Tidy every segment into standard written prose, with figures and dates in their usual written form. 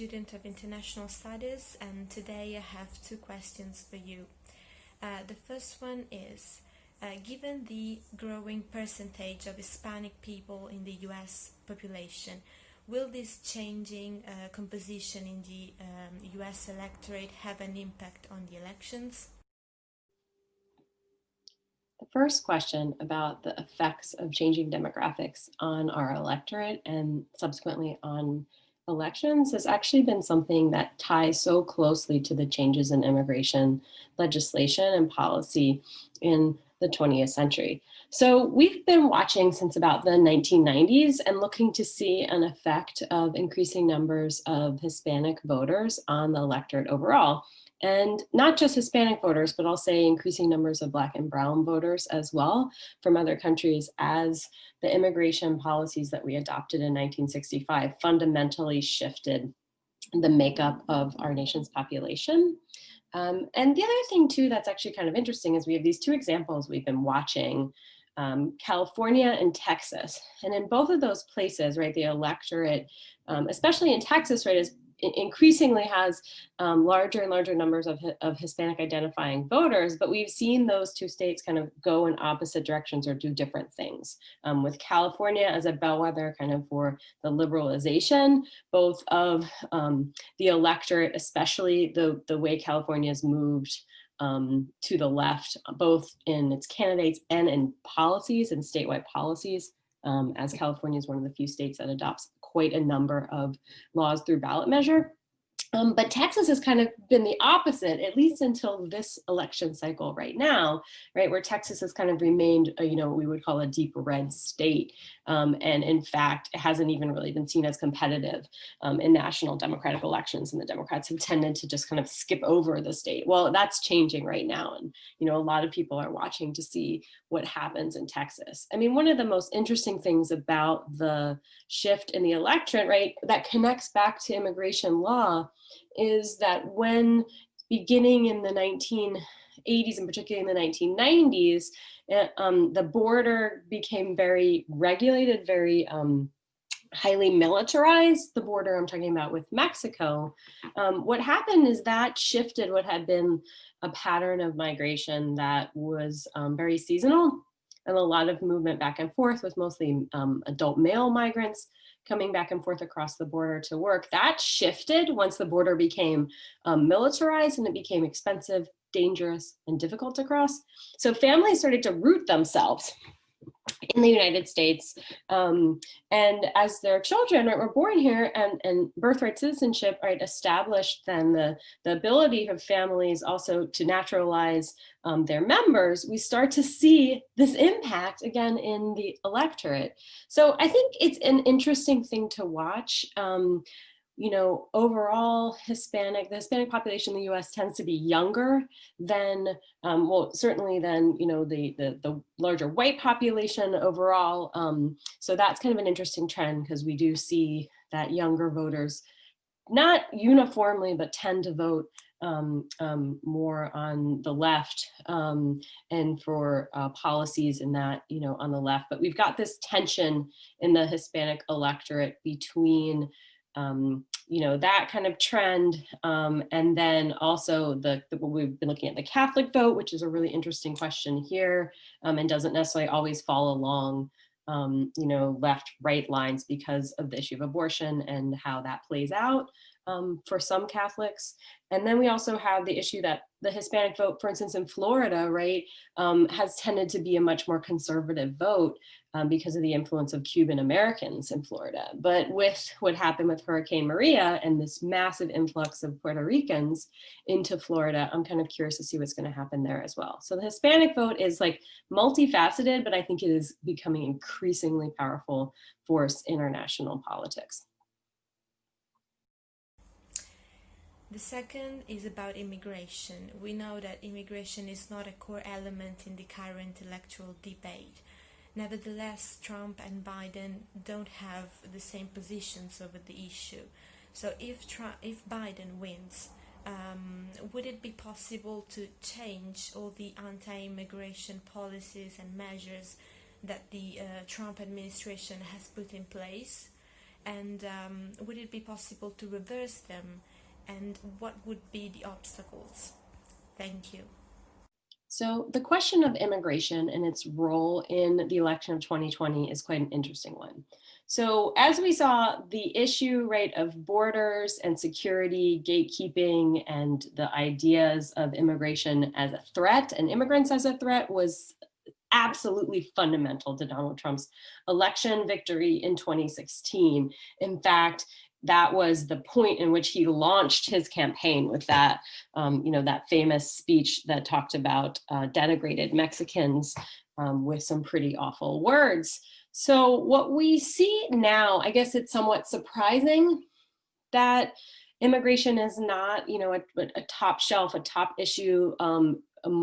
student of international studies, and today I have two questions for you. The first one is, given the growing percentage of Hispanic people in the US population, will this changing composition in the US electorate have an impact on the elections? The first question about the effects of changing demographics on our electorate and subsequently on elections has actually been something that ties so closely to the changes in immigration legislation and policy in the 20th century. So we've been watching since about the 1990s and looking to see an effect of increasing numbers of Hispanic voters on the electorate overall. And not just Hispanic voters, but I'll say increasing numbers of Black and Brown voters as well from other countries, as the immigration policies that we adopted in 1965 fundamentally shifted the makeup of our nation's population. And the other thing too that's actually kind of interesting is we have these two examples we've been watching, California and Texas. And in both of those places, right, the electorate, especially in Texas, right, is increasingly has larger and larger numbers of Hispanic identifying voters, but we've seen those two states kind of go in opposite directions or do different things. With California as a bellwether kind of for the liberalization, both of the electorate, especially the way California has moved to the left, both in its candidates and in policies and statewide policies, as California is one of the few states that adopts quite a number of laws through ballot measure. But Texas has kind of been the opposite, at least until this election cycle right now, right, where Texas has kind of remained, what we would call a deep red state. And in fact, it hasn't even really been seen as competitive in national Democratic elections. And the Democrats have tended to just kind of skip over the state. Well, that's changing right now. And, a lot of people are watching to see what happens in Texas. I mean, one of the most interesting things about the shift in the electorate, right, that connects back to immigration law is that when beginning in the 1980s and particularly in the 1990s, the border became very regulated, very highly militarized, the border I'm talking about with Mexico. What happened is that shifted what had been a pattern of migration that was very seasonal and a lot of movement back and forth with mostly adult male migrants coming back and forth across the border to work. That shifted once the border became militarized and it became expensive, dangerous, and difficult to cross. So families started to root themselves in the United States. And as their children were born here and birthright citizenship, right, established then the ability of families also to naturalize their members, we start to see this impact again in the electorate. So I think it's an interesting thing to watch. Overall the Hispanic population in the US tends to be younger than, certainly than, the larger white population overall. So that's kind of an interesting trend because we do see that younger voters, not uniformly, but tend to vote more on the left and for policies in that, on the left. But we've got this tension in the Hispanic electorate between that kind of trend. And then also we've been looking at the Catholic vote, which is a really interesting question here, and doesn't necessarily always fall along, left-right lines because of the issue of abortion and how that plays out for some Catholics. And then we also have the issue that the Hispanic vote, for instance, in Florida, right, has tended to be a much more conservative vote because of the influence of Cuban Americans in Florida. But with what happened with Hurricane Maria and this massive influx of Puerto Ricans into Florida, I'm kind of curious to see what's going to happen there as well. So the Hispanic vote is like multifaceted, but I think it is becoming an increasingly powerful force in our national politics. The second is about immigration. We know that immigration is not a core element in the current electoral debate. Nevertheless, Trump and Biden don't have the same positions over the issue. So if Biden wins, would it be possible to change all the anti-immigration policies and measures that the Trump administration has put in place? And would it be possible to reverse them? And what would be the obstacles? Thank you. So the question of immigration and its role in the election of 2020 is quite an interesting one. So as we saw, the issue, right, of borders and security, gatekeeping, and the ideas of immigration as a threat and immigrants as a threat was absolutely fundamental to Donald Trump's election victory in 2016. In fact, that was the point in which he launched his campaign with that, that famous speech that talked about denigrated Mexicans with some pretty awful words. So what we see now, I guess it's somewhat surprising that immigration is not, a top shelf, a top issue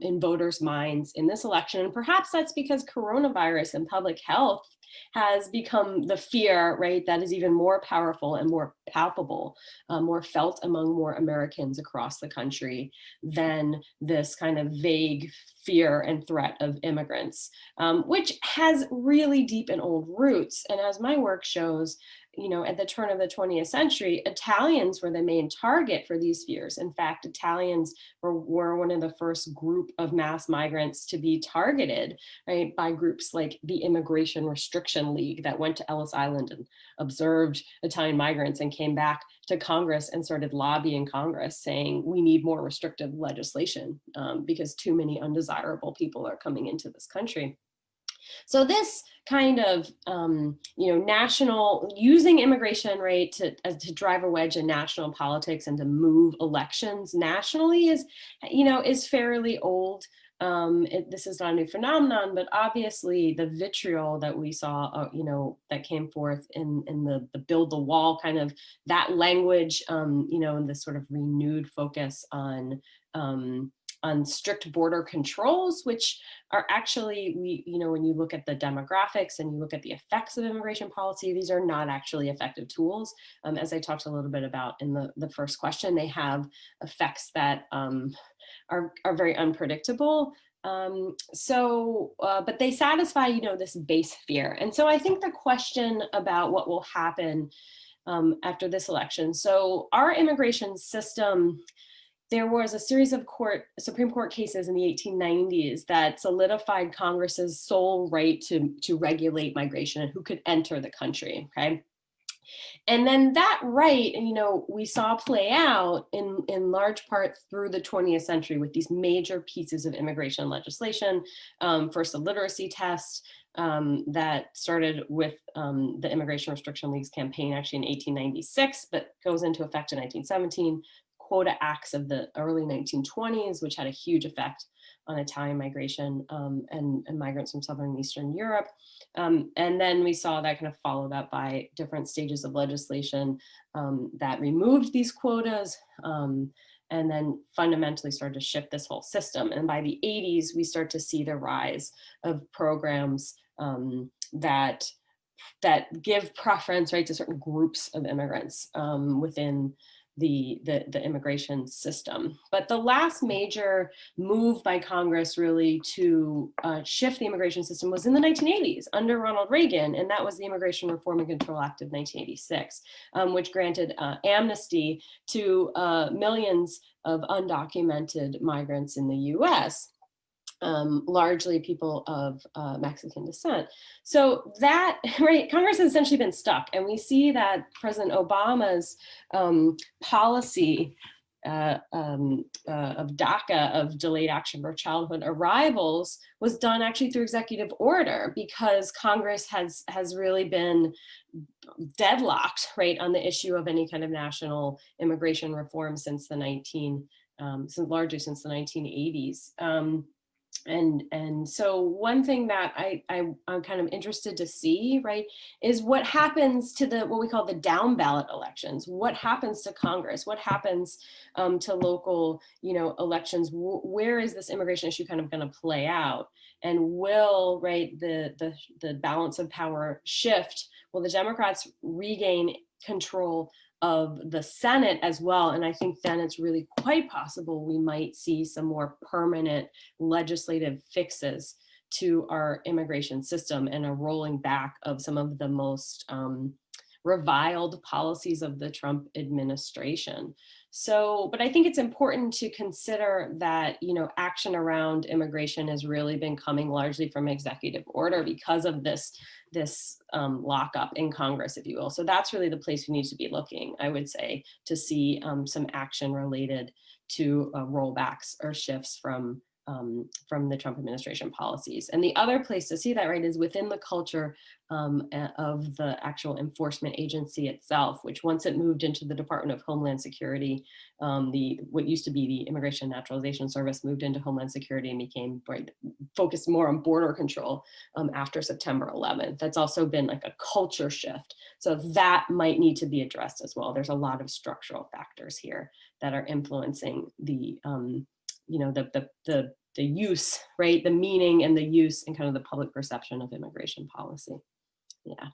in voters' minds in this election. And perhaps that's because coronavirus and public health has become the fear, right, that is even more powerful and more palpable, more felt among more Americans across the country than this kind of vague fear and threat of immigrants, which has really deep and old roots. And as my work shows, at the turn of the 20th century, Italians were the main target for these fears. In fact, Italians were one of the first group of mass migrants to be targeted, right, by groups like the Immigration Restriction League that went to Ellis Island and observed Italian migrants and came back to Congress and started lobbying Congress saying, we need more restrictive legislation because too many undesirable people are coming into this country. So this kind of, national, using immigration, right, to drive a wedge in national politics and to move elections nationally is fairly old. This is not a new phenomenon, but obviously the vitriol that we saw, that came forth in the build the wall kind of that language, and this sort of renewed focus on strict border controls, which are actually, when you look at the demographics and you look at the effects of immigration policy, these are not actually effective tools. As I talked a little bit about in the first question, they have effects that are very unpredictable. But they satisfy, this base fear. And so I think the question about what will happen after this election. So our immigration system, there was a series of Supreme Court cases in the 1890s that solidified Congress's sole right to regulate migration and who could enter the country, okay? And then that right, we saw play out in large part through the 20th century with these major pieces of immigration legislation. First, a literacy test that started with the Immigration Restriction League's campaign actually in 1896, but goes into effect in 1917. Quota Acts of the early 1920s, which had a huge effect on Italian migration and migrants from Southern and Eastern Europe. And then we saw that kind of followed up by different stages of legislation that removed these quotas and then fundamentally started to shift this whole system. And by the 80s, we start to see the rise of programs that give preference, right, to certain groups of immigrants within the immigration system. But the last major move by Congress really to shift the immigration system was in the 1980s under Ronald Reagan, and that was the Immigration Reform and Control Act of 1986, which granted amnesty to millions of undocumented migrants in the US. Largely people of Mexican descent. So that, right, Congress has essentially been stuck. And we see that President Obama's policy of DACA, of delayed action for childhood arrivals, was done actually through executive order because Congress has really been deadlocked, right, on the issue of any kind of national immigration reform since largely since the 1980s. And so one thing that I'm kind of interested to see, right, is what happens to what we call the down ballot elections. What happens to Congress? What happens to local, elections? Where is this immigration issue kind of going to play out? And will, right, the balance of power shift? Will the Democrats regain control of the Senate as well? And I think then it's really quite possible we might see some more permanent legislative fixes to our immigration system and a rolling back of some of the most reviled policies of the Trump administration. So, but I think it's important to consider that, action around immigration has really been coming largely from executive order because of this lockup in Congress, if you will. So that's really the place we need to be looking, I would say, to see some action related to rollbacks or shifts from the Trump administration policies. And the other place to see that, right, is within the culture of the actual enforcement agency itself, which once it moved into the Department of Homeland Security, what used to be the Immigration and Naturalization Service moved into Homeland Security and became focused more on border control after September 11th. That's also been like a culture shift. So that might need to be addressed as well. There's a lot of structural factors here that are influencing the use, right, the meaning and the use and kind of the public perception of immigration policy. Yeah.